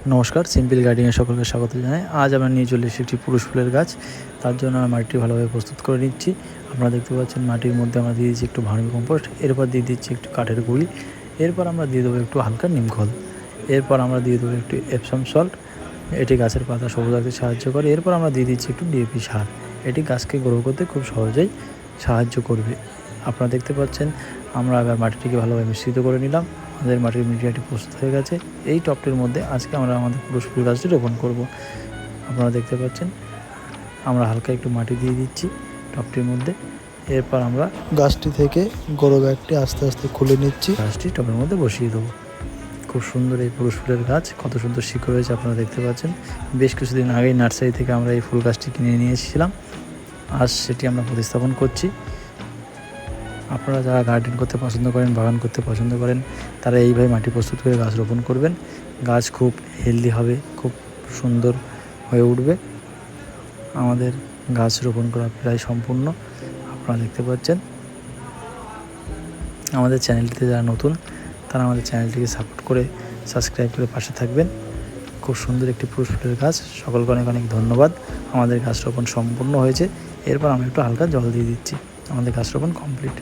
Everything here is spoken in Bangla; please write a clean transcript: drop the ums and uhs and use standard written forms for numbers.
নমস্কার, সিম্পল গার্ডেনে সকলকে স্বাগত জানাই। আজ আমরা নিয়ে চলে এসেছি একটি পুরুষ ফুলের গাছ। তার জন্য আমরা মাটিটি ভালোভাবে প্রস্তুত করে নিচ্ছি। আপনারা দেখতে পাচ্ছেন মাটির মধ্যে আমরা দিয়ে দিচ্ছি একটু ভার্মি কম্পোস্ট, এরপর দিয়ে দিচ্ছি একটু কাঠের গুঁড়ি, এরপর আমরা দিয়ে দেবো একটু হালকা নিম খোল, এরপর আমরা দিয়ে দেবো একটু এপসম সল্ট। এটি গাছের পাতা সবুজ রাখতে সাহায্য করে। এরপর আমরা দিয়ে দিচ্ছি একটু ডিএপি সার। এটি গাছকে গ্রো করতে খুব সহজেই সাহায্য করবে। আপনারা দেখতে পাচ্ছেন আমরা আবার মাটিটিকে ভালোভাবে মিশ্রিত করে নিলাম। আমাদের মাটির মিডিয়াটি প্রস্তুত হয়ে গেছে। এই টবটির মধ্যে আজকে আমরা আমাদের পুরুষ ফুল গাছটি রোপণ করব। আপনারা দেখতে পাচ্ছেন আমরা হালকা একটু মাটি দিয়ে দিচ্ছি টবটির মধ্যে। এরপর আমরা গাছটি থেকে গোড়ো ব্যাগটি আস্তে আস্তে খুলে নিচ্ছি, গাছটি টবের মধ্যে বসিয়ে দেবো। খুব সুন্দর এই পুরুষ ফুলের গাছ, কত সুন্দর শিকড় হয়েছে আপনারা দেখতে পাচ্ছেন। বেশ কিছুদিন আগেই নার্সারি থেকে আমরা এই ফুল গাছটি কিনে নিয়ে এসেছিলাম। আজ সেটি আমরা প্রতিস্থাপন করছি। আপনারা যারা গার্ডেন করতে পছন্দ করেন, বাগান করতে পছন্দ করেন, তারা এইভাবে মাটি প্রস্তুত করে গাছ রোপণ করবেন। গাছ খুব হেলদি হবে, খুব সুন্দর হয়ে উঠবে। আমাদের গাছ রোপণ করা প্রায় সম্পূর্ণ। আপনারা দেখতে পাচ্ছেন আমাদের চ্যানেলটিতে যারা নতুন, তারা আমাদের চ্যানেলটিকে সাপোর্ট করে সাবস্ক্রাইব করে পাশে থাকবেন। খুব সুন্দর একটি পুরুষ ফুলের গাছ। সকলকে অনেক অনেক ধন্যবাদ। আমাদের গাছ রোপণ সম্পূর্ণ হয়েছে। এরপর আমি একটু হালকা জল দিয়ে দিচ্ছি। আমাদের গাছ রোপণ কমপ্লিট।